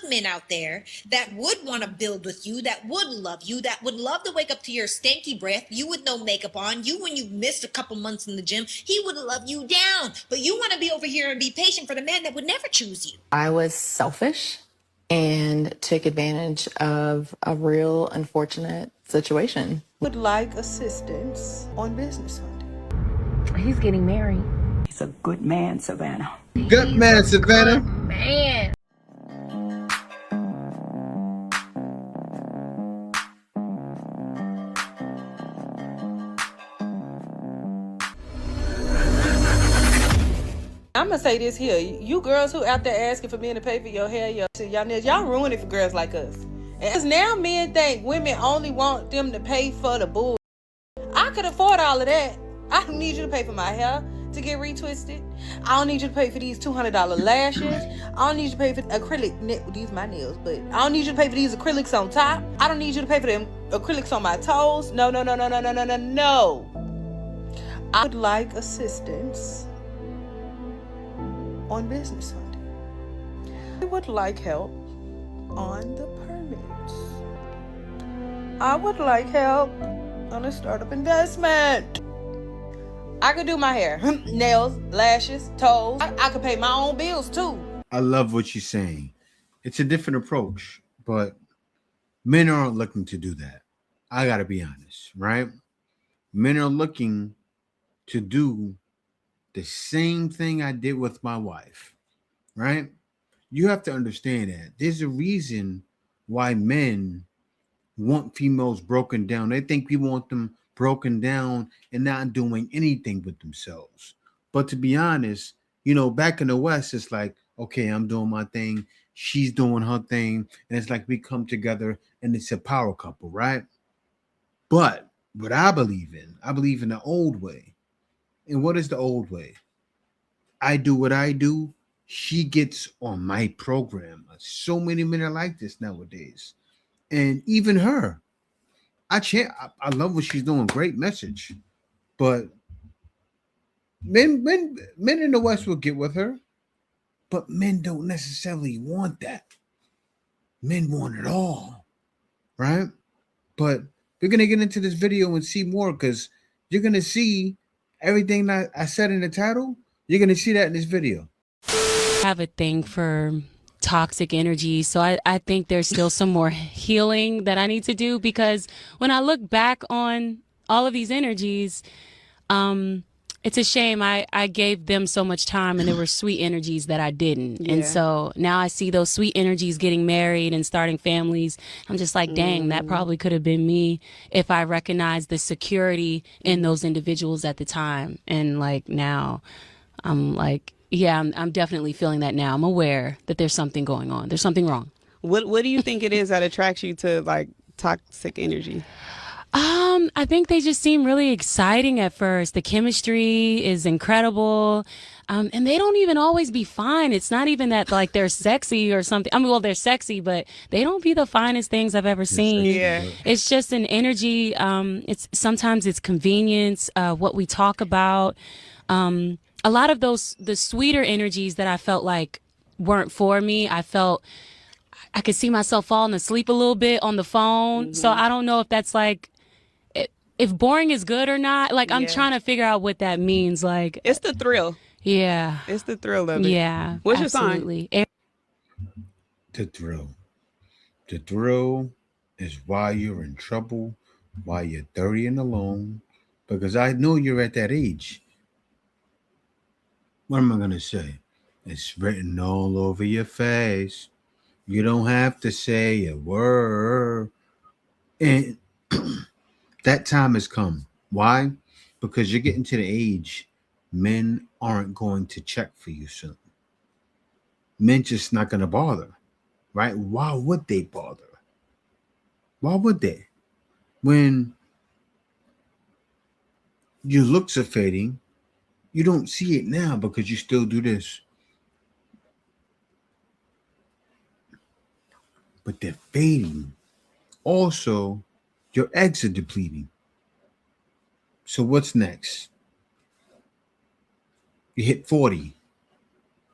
men out there that would want to build with you, that would love you, that would love to wake up to your stanky breath, you with no makeup on, you when you missed a couple months in the gym, he would love you down. But you want to be over here and be patient for the man that would never choose you. I was selfish and took advantage of a real unfortunate situation. Would like assistance on business funding. He's getting married. He's a good man, Savannah. Good man, Savannah. Man. I'm gonna say this here. You girls who out there asking for men to pay for your hair, y'all nails, y'all ruin it for girls like us. And now men think women only want them to pay for the bull. I could afford all of that. I don't need you to pay for my hair to get retwisted. I don't need you to pay for these $200 lashes. I don't need you to pay for acrylic. These my nails, but I don't need you to pay for these acrylics on top. I don't need you to pay for them acrylics on my toes. No. I would like assistance on business funding. I would like help on the permits. I would like help on a startup investment. I could do my hair, nails, lashes, toes. I could pay my own bills too. I love what you're saying. It's a different approach, but men aren't looking to do that. I got to be honest, right? Men are looking to do the same thing I did with my wife, right? You have to understand that there's a reason why men want females broken down. They think we want them broken down and not doing anything with themselves. But to be honest, back in the West, it's like, okay, I'm doing my thing, she's doing her thing, and it's like we come together and it's a power couple, right? But what I believe in the old way. And what is the old way? I do what I do. She gets on my program. So many men are like this nowadays. And even her. I love what she's doing. Great message. But men in the West will get with her. But men don't necessarily want that. Men want it all. Right? But we're going to get into this video and see more, because you're going to see everything that I said in the title. You're going to see that in this video. I have a thing for toxic energy, so I think there's still some more healing that I need to do, because when I look back on all of these energies, it's a shame I gave them so much time and there were sweet energies that I didn't. Yeah. And so now I see those sweet energies getting married and starting families. I'm just like, dang, that probably could have been me if I recognized the security in those individuals at the time. And like now I'm like, yeah, I'm definitely feeling that now. I'm aware that there's something going on. There's something wrong. What do you think it is that attracts you to like toxic energy? I think they just seem really exciting at first. The chemistry is incredible. And they don't even always be fine. It's not even that like they're sexy or something. I mean, well, they're sexy, but they don't be the finest things I've ever seen. Yeah. It's just an energy. Sometimes it's convenience, what we talk about. A lot of the sweeter energies that I felt like weren't for me. I could see myself falling asleep a little bit on the phone. Mm-hmm. So I don't know if that's like, if boring is good or not. Like, I'm trying to figure out what that means. Like, it's the thrill. Yeah. It's the thrill of it. Yeah. What's absolutely. your sign? The thrill. The thrill is why you're in trouble, why you're dirty and alone, because I know you're at that age. What am I going to say? It's written all over your face. You don't have to say a word. And that time has come. Why? Because you're getting to the age men aren't going to check for you soon. Men just not going to bother, right? Why would they bother? Why would they? When your looks are fading, you don't see it now because you still do this. But they're fading. Also, your eggs are depleting. So what's next? You hit 40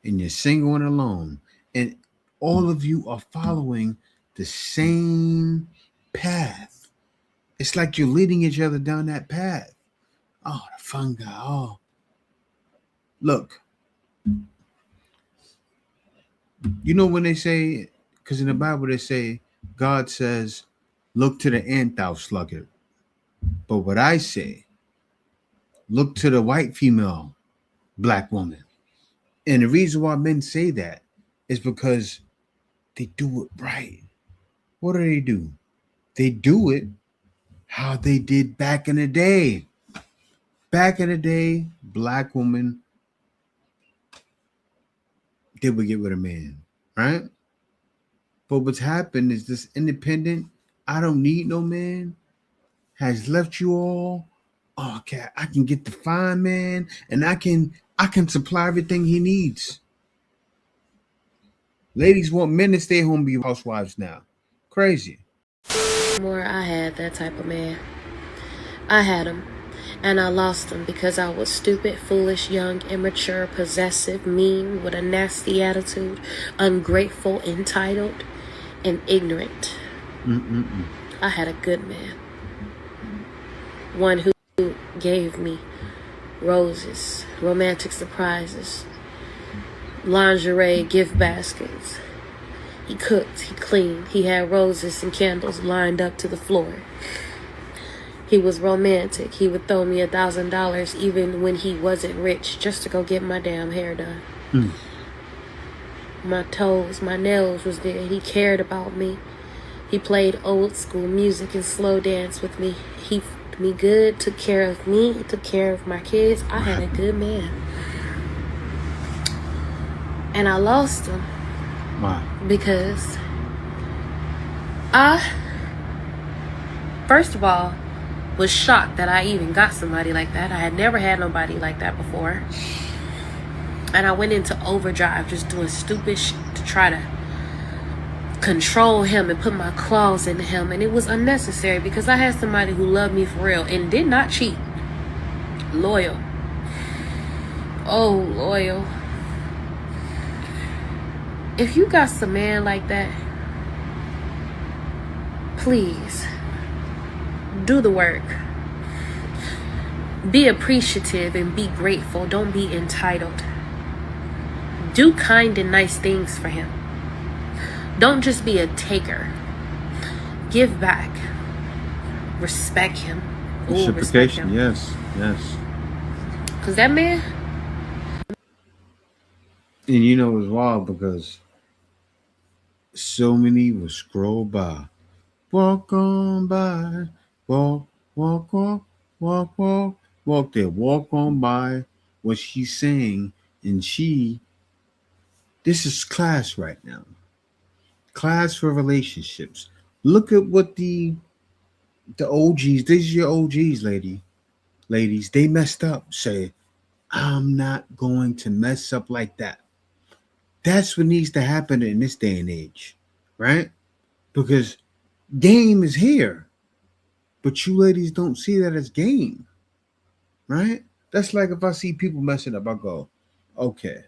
and you're single and alone. And all of you are following the same path. It's like you're leading each other down that path. Oh, the fun guy. Oh, look. You know when they say, because in the Bible they say, God says, look to the ant, thou sluggard. But what I say, look to the white female, black woman. And the reason why men say that is because they do it right. What do? They do it how they did back in the day. Back in the day, black woman, they would get with a man, right? But what's happened is this independent, I don't need no man, has left you all. Oh, okay, I can get the fine man, and I can supply everything he needs. Ladies want men to stay home, be housewives now. Crazy. More, I had that type of man. I had him, and I lost him because I was stupid, foolish, young, immature, possessive, mean, with a nasty attitude, ungrateful, entitled, and ignorant. I had a good man. One who gave me roses, romantic surprises, lingerie, gift baskets. He cooked, he cleaned, he had roses and candles lined up to the floor. He was romantic. He would throw me $1,000 even when he wasn't rich just to go get my damn hair done. My toes, my nails was there. He cared about me. He played old school music and slow dance with me. He f***ed me good, took care of me, took care of my kids. I had a good man. And I lost him. Why? Because I, first of all, was shocked that I even got somebody like that. I had never had nobody like that before. And I went into overdrive just doing stupid shit to try to control him and put my claws into him. And it was unnecessary because I had somebody who loved me for real and did not cheat. Loyal. Oh, loyal. If you got some man like that, please do the work. Be appreciative and be grateful. Don't be entitled. Do kind and nice things for him. Don't just be a taker. Give back. Respect him. Ooh, respect him. Yes. Because that man. And you know it's wild because so many will scroll by. Walk on by. Walk there. Walk on by what she's saying. And this is class right now. Class for relationships. Look at what the OGs, these are your OGs, ladies, they messed up. Say, I'm not going to mess up like that. That's what needs to happen in this day and age, right? Because game is here, but you ladies don't see that as game, right? That's like if I see people messing up, I go, okay,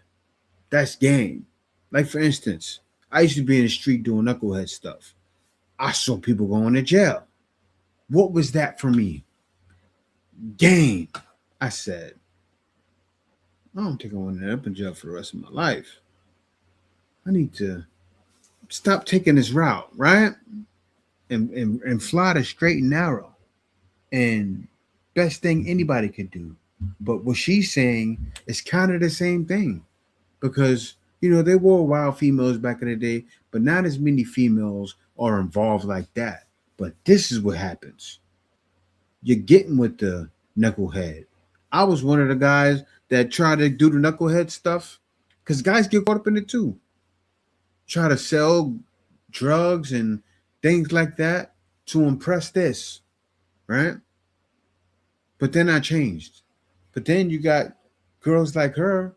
that's game. Like for instance, I used to be in the street doing knucklehead stuff. I saw people going to jail. What was that for me? Game. I said, I don't think I want to end up in jail for the rest of my life. I need to stop taking this route, right? And fly the straight and narrow. And best thing anybody could do. But what she's saying is kind of the same thing. Because, there were wild females back in the day, but not as many females are involved like that. But this is what happens. You're getting with the knucklehead. I was one of the guys that tried to do the knucklehead stuff because guys get caught up in it too. Try to sell drugs and things like that to impress this, right? But then I changed. But then you got girls like her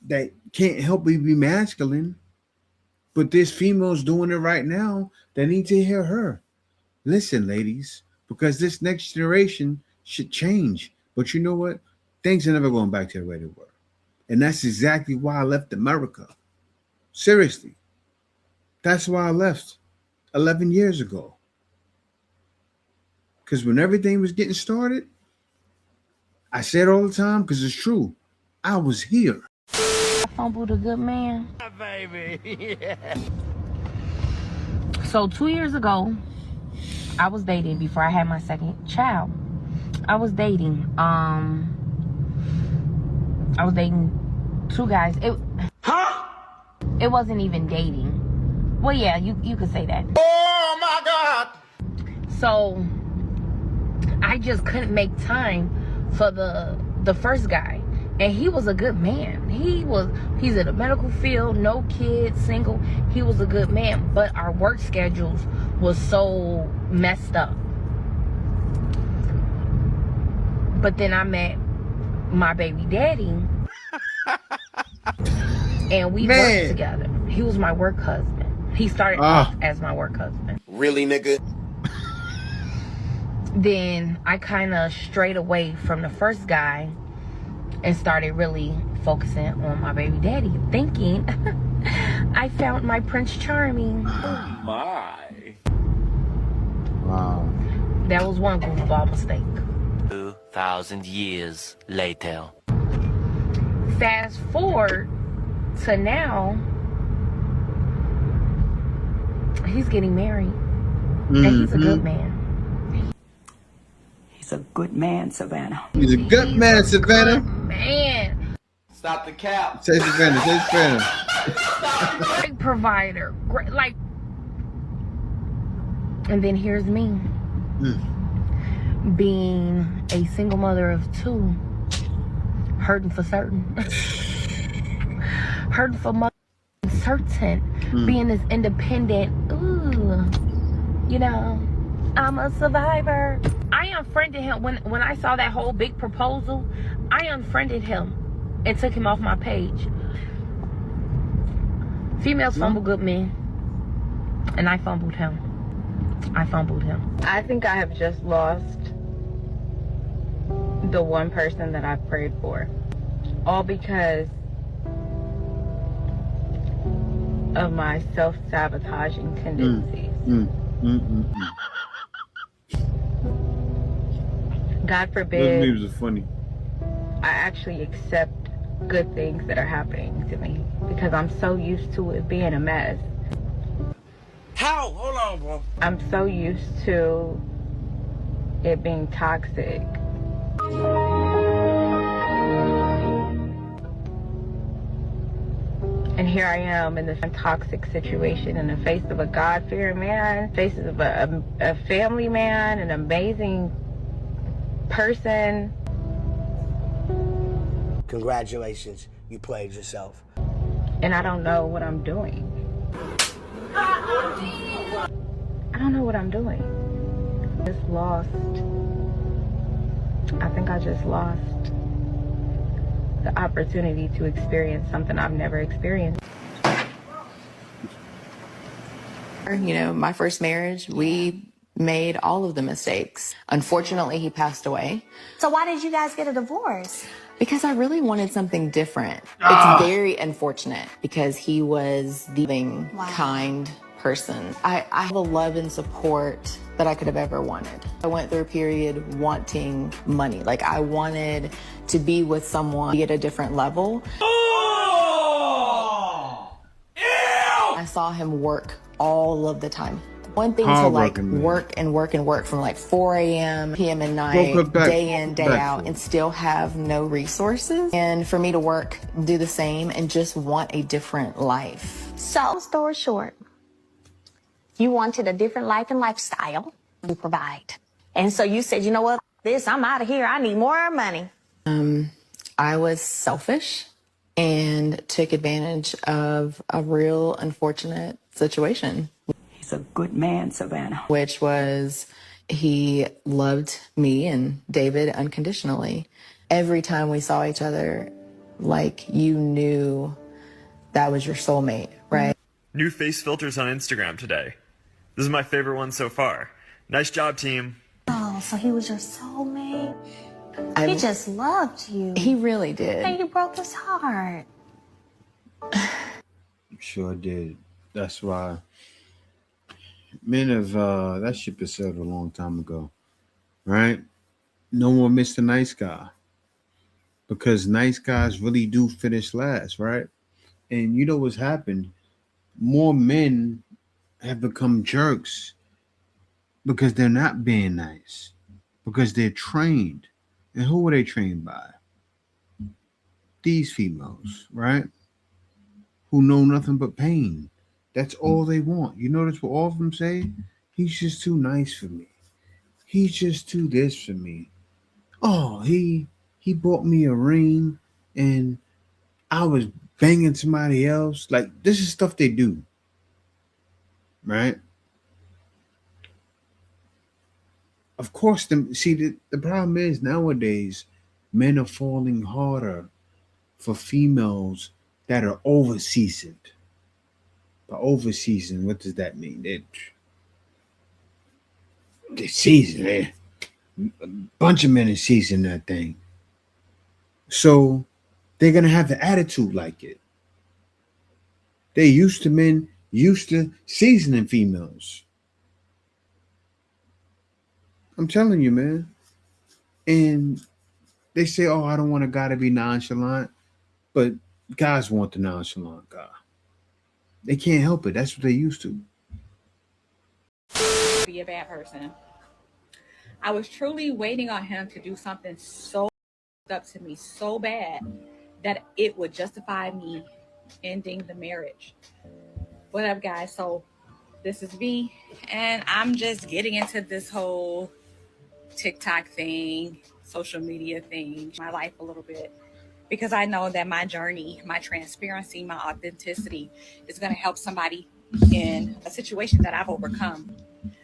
that can't help but be masculine, but there's females doing it right now that need to hear her. Listen, ladies, because this next generation should change. But you know what? Things are never going back to the way they were. And that's exactly why I left America. Seriously. That's why I left 11 years ago. Because when everything was getting started, I say it all the time because it's true. I was here. I fumbled a good man. Baby. Yeah. So 2 years ago, I was dating before I had my second child. I was dating. I was dating two guys. It wasn't even dating. Well, yeah, you could say that. Oh my God! So I just couldn't make time for the first guy, and he was a good man. He's in the medical field, no kids, single. He was a good man, but our work schedules was so messed up. But then I met my baby daddy, and we worked together. He was my work husband. He started off as my work husband. Really, nigga? Then I kind of strayed away from the first guy and started really focusing on my baby daddy, thinking I found my Prince Charming. Oh my. Wow. That was one goofball mistake. 2,000 years later. Fast forward to now, he's getting married, and he's a good man. He's a good man, Savannah. He's a good man, Savannah. Good man. Stop the cap. Say Savannah. Say Savannah. Great provider. Great, like. And then here's me, being a single mother of two, hurting for certain. Hurting for mother certain. Being this independent, you know, I'm a survivor. I unfriended him when I saw that whole big proposal. I unfriended him and took him off my page. Females fumble good men, and I fumbled him. I think I have just lost the one person that I prayed for, all because of my self-sabotaging tendencies. God Those forbid memes are funny. I actually accept good things that are happening to me, because I'm so used to it being a mess. How? Hold on, bro. I'm so used to it being toxic. And here I am in this toxic situation in the face of a God-fearing man, faces of a family man, an amazing person. Congratulations, you played yourself. And I don't know what I'm doing. I don't know what I'm doing. Just lost. I think I just lost the opportunity to experience something I've never experienced. You know, my first marriage, we made all of the mistakes. Unfortunately, he passed away. So why did you guys get a divorce? Because I really wanted something different. It's very unfortunate because he was the loving, kind person. I have the love and support that I could have ever wanted. I went through a period wanting money. Like, I wanted to be with someone at a different level. I saw him work all of the time. One thing to like work and work and work from like 4 a.m., p.m. and night, day in, day out, and still have no resources. And for me to work, do the same, and just want a different life. So, story short, you wanted a different life and lifestyle to provide. And so you said, you know what, I'm out of here. I need more money. I was selfish and took advantage of a real unfortunate situation. He's a good man, Savannah. Which was, he loved me and David unconditionally. Every time we saw each other, like, you knew that was your soulmate, right? New face filters on Instagram today. This is my favorite one so far. Nice job, team. Oh, so he was your soulmate? He just loved you. He really did. And you broke his heart. Sure did. That's why men have that ship has sailed a long time ago, right? No more Mr. Nice Guy because nice guys really do finish last, right? And you know what's happened? More men have become jerks because they're not being nice, because they're trained. And who were they trained by? These females, right? Who know nothing but pain. That's all they want. You notice what all of them say? He's just too nice for me. He's just too this for me. Oh, he bought me a ring and I was banging somebody else. Like this is stuff they do, right? Of course, the problem is nowadays men are falling harder for females that are over seasoned. By over seasoned, what does that mean? They're seasoned. A bunch of men are seasoned that thing. So they're gonna have the attitude like it. They used to men used to seasoning females. I'm telling you, man. And they say, "Oh, I don't want a guy to be nonchalant," but guys want the nonchalant guy. They can't help it. That's what they used to. Be a bad person. I was truly waiting on him to do something so up to me so bad that it would justify me ending the marriage. What up, guys? So this is me, and I'm just getting into this whole TikTok thing, social media thing, my life a little bit, because I know that my journey, my transparency, my authenticity is going to help somebody in a situation that I've overcome.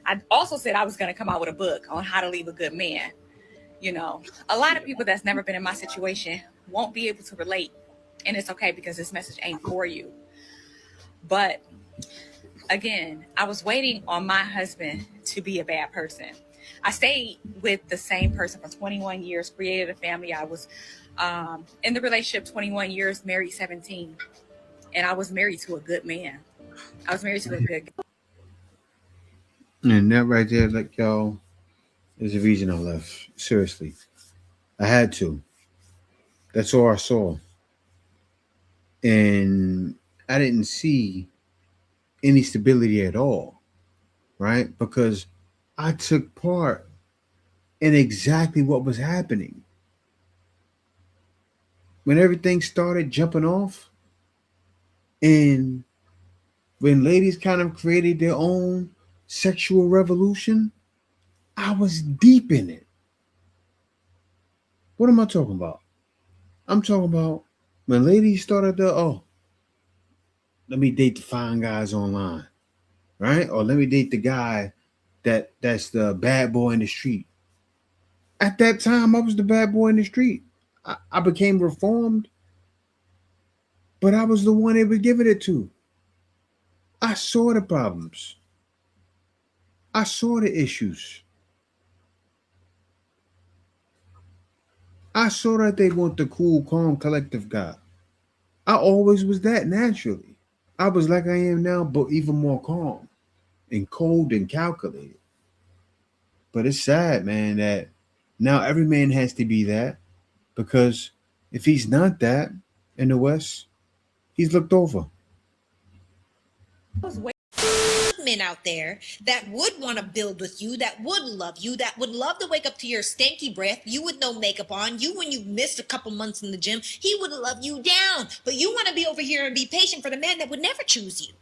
I also said I was going to come out with a book on how to leave a good man. You know, a lot of people that's never been in my situation won't be able to relate, and it's okay because this message ain't for you. But again, I was waiting on my husband to be a bad person. I stayed with the same person for 21 years, created a family. I was in the relationship 21 years, married 17, and I was married to a good man. I was married to a good guy. And that right there, like y'all, is the reason I left. Seriously. I had to. That's all I saw. And I didn't see any stability at all. Right? Because I took part in exactly what was happening. When everything started jumping off, and when ladies kind of created their own sexual revolution, I was deep in it. What am I talking about? I'm talking about when ladies started let me date the fine guys online, right? Or let me date the guy that's the bad boy in the street. At that time, I was the bad boy in the street. I became reformed, but I was the one they were giving it to. I saw the problems. I saw the issues. I saw that they want the cool, calm, collective guy. I always was that naturally. I was like I am now, but even more calm and cold and calculated. But it's sad, man, that now every man has to be that, because if he's not that in the West, he's looked over. Men out there that would want to build with you, that would love you, that would love to wake up to your stanky breath. You with no makeup on. You when you missed a couple months in the gym, he would love you down. But you want to be over here and be patient for the man that would never choose you.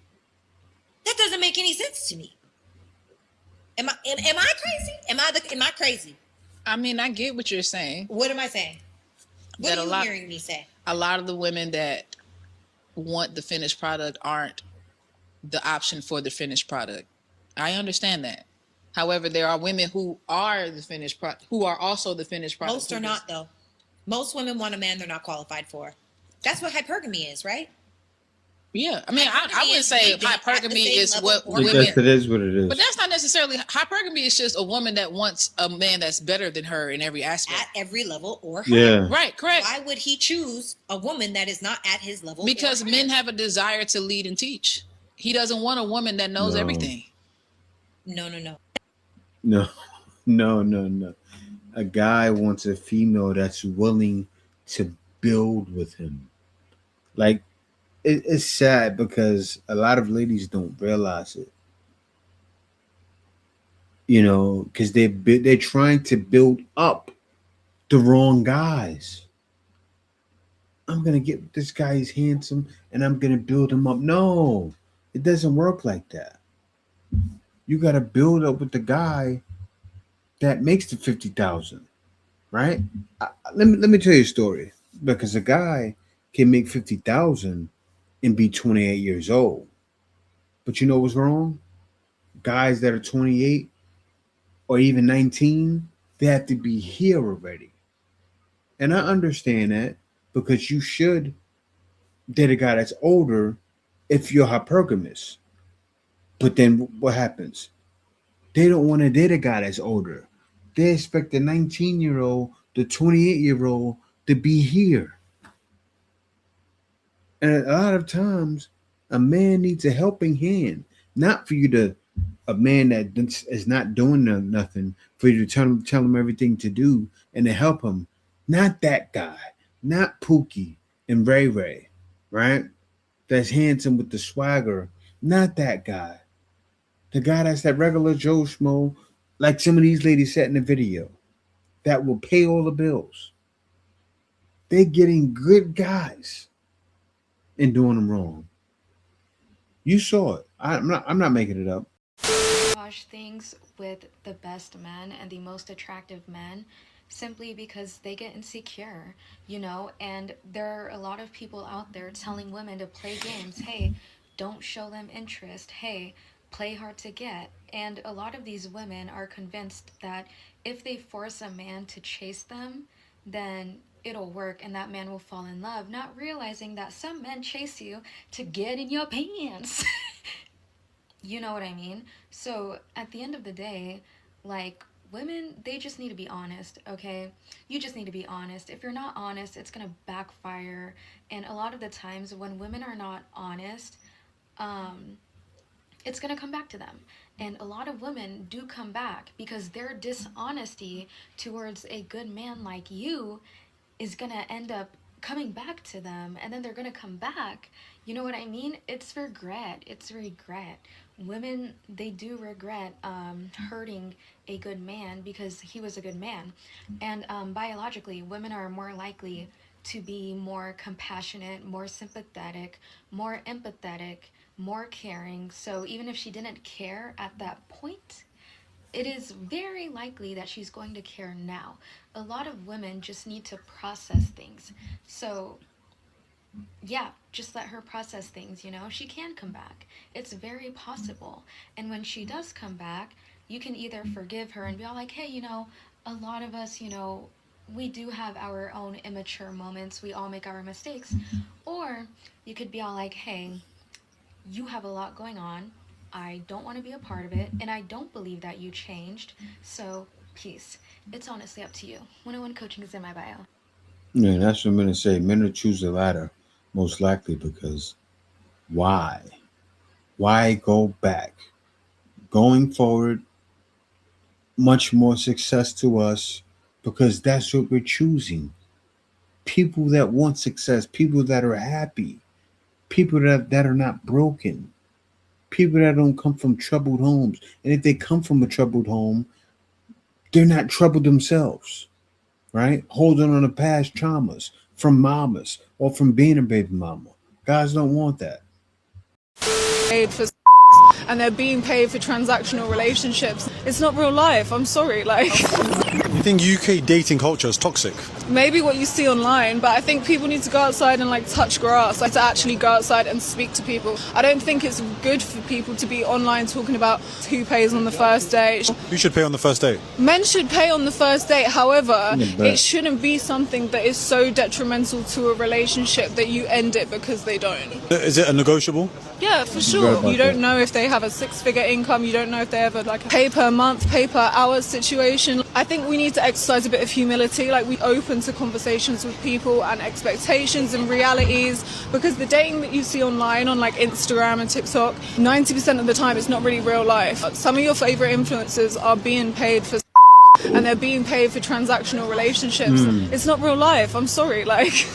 That doesn't make any sense to me. Am I crazy? Am I crazy? I mean, I get what you're saying. What am I saying? What are you hearing me say? A lot of the women that want the finished product aren't the option for the finished product. I understand that. However, there are women who are the finished product, who are also the finished product. Most are not, though. Most women want a man they're not qualified for. That's what hypergamy is, right? Yeah, I mean, I would say hypergamy is what I women. guess it is what it is. But that's not necessarily hypergamy. Is just a woman that wants a man that's better than her in every aspect, at every level or Yeah. higher. Right, correct. Why would he choose a woman that is not at his level? Because or men higher? have a desire to lead and teach. He doesn't want a woman that knows No. everything. No. No. A guy wants a female that's willing to build with him. Like, it's sad because a lot of ladies don't realize it. You know, because they're trying to build up the wrong guys. I'm gonna get this guy, he's handsome, and I'm gonna build him up. No, it doesn't work like that. You gotta build up with the guy that makes the 50,000, right? Let me tell you a story, because a guy can make 50,000 and be 28 years old, but you know what's wrong? Guys that are 28 or even 19, they have to be here already. And I understand that, because you should date a guy that's older if you're hypergamous. But then what happens? They don't want to date a guy that's older. They expect the 19-year-old, the 28-year-old to be here. And a lot of times, a man needs a helping hand, not for you to, a man that is not doing nothing, for you to tell him everything to do and to help him. Not that guy, not Pookie and Ray Ray, right? That's handsome with the swagger. Not that guy. The guy that's that regular Joe Schmo, like some of these ladies said in the video, that will pay all the bills. They're getting good guys and doing them wrong. You saw it. I'm not making it up. Things with the best men and the most attractive men simply because they get insecure, you know, and there are a lot of people out there telling women to play games. Hey, don't show them interest. Hey, play hard to get. And a lot of these women are convinced that if they force a man to chase them, then it'll work and that man will fall in love, not realizing that some men chase you to get in your pants. You know what I mean? So at the end of the day, like, women, they just need to be honest, okay? You just need to be honest. If you're not honest, it's gonna backfire. And a lot of the times when women are not honest, it's gonna come back to them. And a lot of women do come back because their dishonesty towards a good man like you is gonna end up coming back to them, and then they're gonna come back. You know what I mean? It's regret. Women, they do regret hurting a good man because he was a good man. And biologically, women are more likely to be more compassionate, more sympathetic, more empathetic, more caring. So even if she didn't care at that point, it is very likely that she's going to care now. A lot of women just need to process things. So yeah, just let her process things, you know? She can come back. It's very possible. And when she does come back, you can either forgive her and be all like, hey, you know, a lot of us, you know, we do have our own immature moments. We all make our mistakes. Or you could be all like, hey, you have a lot going on. I don't want to be a part of it, and I don't believe that you changed. So, peace. It's honestly up to you. 101 coaching is in my bio. Yeah, that's what I'm going to say. Men will choose the latter, most likely, because why? Why go back? Going forward, much more success to us, because that's what we're choosing. People that want success, people that are happy, people that are not broken, people that don't come from troubled homes. And if they come from a troubled home, they're not troubled themselves, right? Holding on to past traumas from mamas or from being a baby mama. Guys don't want that. Paid for and they're being paid for transactional relationships. It's not real life. I'm sorry. Like. You think UK dating culture is toxic? Maybe what you see online, but I think people need to go outside and like touch grass, like to actually go outside and speak to people. I don't think it's good for people to be online talking about who pays on the first date. Who should pay on the first date? Men should pay on the first date, however, but- it shouldn't be something that is so detrimental to a relationship that you end it because they don't. Is it a negotiable? Yeah, for Right sure. about You don't that. know if they have a 6-figure income. You don't know if they have a pay per month, pay per hour situation. I think we need to exercise a bit of humility. Like, we open to conversations with people and expectations and realities, because the dating that you see online on like Instagram and TikTok, 90% of the time it's not really real life. Some of your favorite influencers are being paid for and they're being paid for transactional relationships. It's not real life. I'm sorry. Like,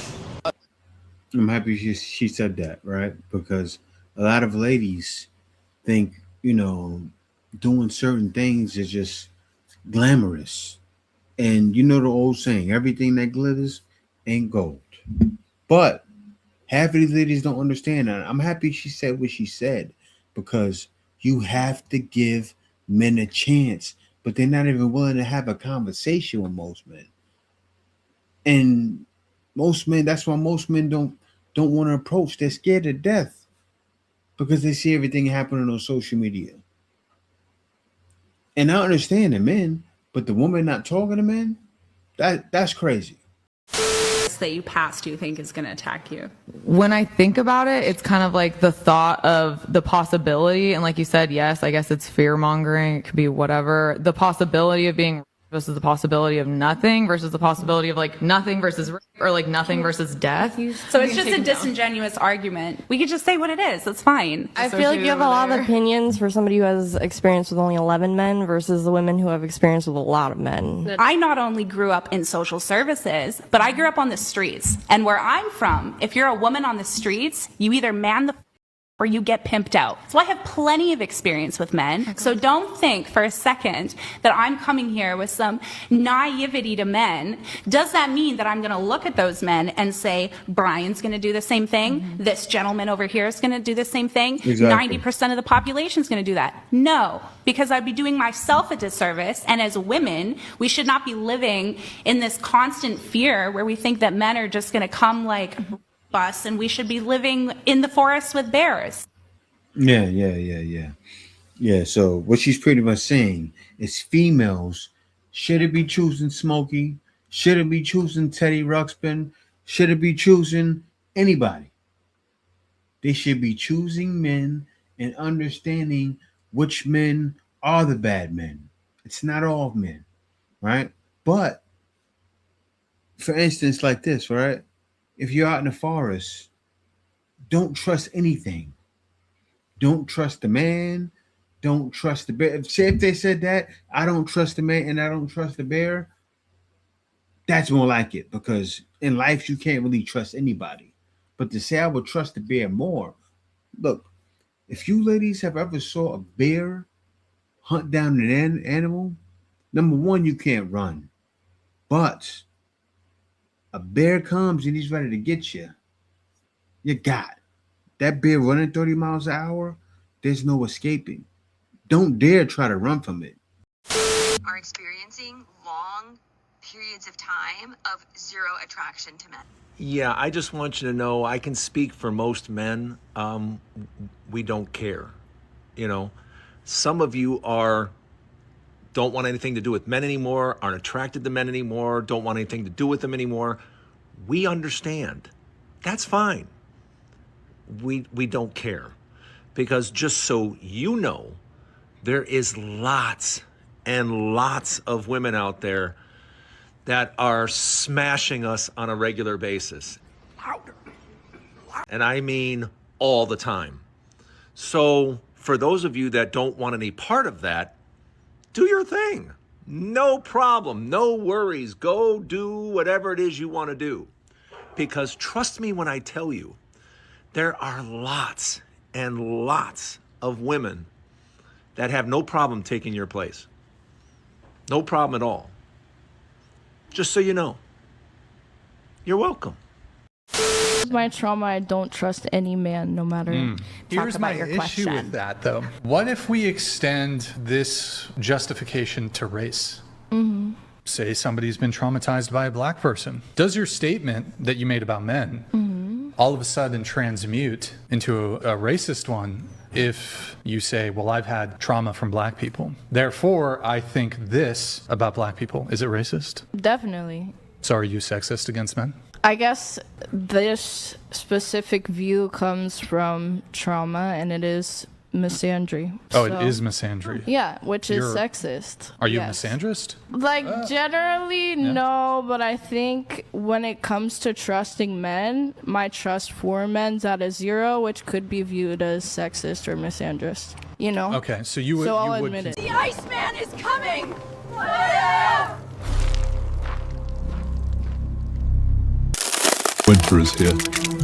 I'm happy she said that, right? Because a lot of ladies think, doing certain things is just glamorous. And you know the old saying, everything that glitters ain't gold. But half of these ladies don't understand that. I'm happy she said what she said, because you have to give men a chance, but they're not even willing to have a conversation with most men. And most men, that's why most men don't want to approach. They're scared to death because they see everything happening on social media. And I understand the men, but the woman not talking to men, that's crazy. That you pass, do you think is going to attack you? When I think about it, it's kind of like the thought of the possibility. And like you said, yes, I guess it's fear mongering. It could be whatever. The possibility of being versus the possibility of nothing versus the possibility of like nothing versus rape or like nothing versus death. So it's just a disingenuous argument. We could just say what it is. That's fine. I feel like you have a lot of opinions for somebody who has experience with only 11 men versus the women who have experience with a lot of men. I not only grew up in social services, but I grew up on the streets. And where I'm from, if you're a woman on the streets, you either man the or you get pimped out. So I have plenty of experience with men. So don't think for a second that I'm coming here with some naivety to men. Does that mean that I'm going to look at those men and say, Brian's going to do the same thing? This gentleman over here is going to do the same thing? Exactly. 90% of the population is going to do that. No, because I'd be doing myself a disservice. And as women, we should not be living in this constant fear where we think that men are just going to come like us, and we should be living in the forest with bears. Yeah. So what she's pretty much saying is females shouldn't be choosing Smokey, shouldn't be choosing Teddy Ruxpin, shouldn't be choosing anybody. They should be choosing men and understanding which men are the bad men. It's not all men, right? But for instance, like this, right? If you're out in the forest, don't trust anything. Don't trust the man. Don't trust the bear. Say if they said that, I don't trust the man and I don't trust the bear, that's more like it, because in life you can't really trust anybody. But to say I would trust the bear more, look, if you ladies have ever saw a bear hunt down an animal, number one, you can't run. But a bear comes and he's ready to get you. You got that bear running 30 miles an hour. There's no escaping. Don't dare try to run from it. Are experiencing long periods of time of zero attraction to men. Yeah, I just want you to know I can speak for most men. We don't care. Some of you don't want anything to do with men anymore, aren't attracted to men anymore, don't want anything to do with them anymore. We understand. That's fine. We don't care. Because just so you know, there is lots and lots of women out there that are smashing us on a regular basis. And I mean all the time. So for those of you that don't want any part of that, do your thing. No problem. No worries. Go do whatever it is you want to do. Because trust me when I tell you, there are lots and lots of women that have no problem taking your place. No problem at all. Just so you know. You're welcome. My trauma, I don't trust any man, no matter. Here's my issue with that, though. What if we extend this justification to race? say somebody's been traumatized by a black person. Does your statement that you made about men all of a sudden transmute into a racist one if you say, well, I've had trauma from black people, therefore I think this about black people? Is it racist? Definitely. So are you sexist against men? I guess this specific view comes from trauma, and it is misandry. Oh, it is misandry. Yeah, which is sexist. Are you Yes. a misandrist? Like, generally, no, but I think when it comes to trusting men, my trust for men's at a 0, which could be viewed as sexist or misandrist. You know? Okay, so you would. So you I'll would admit it. The Iceman is coming! Winter is here.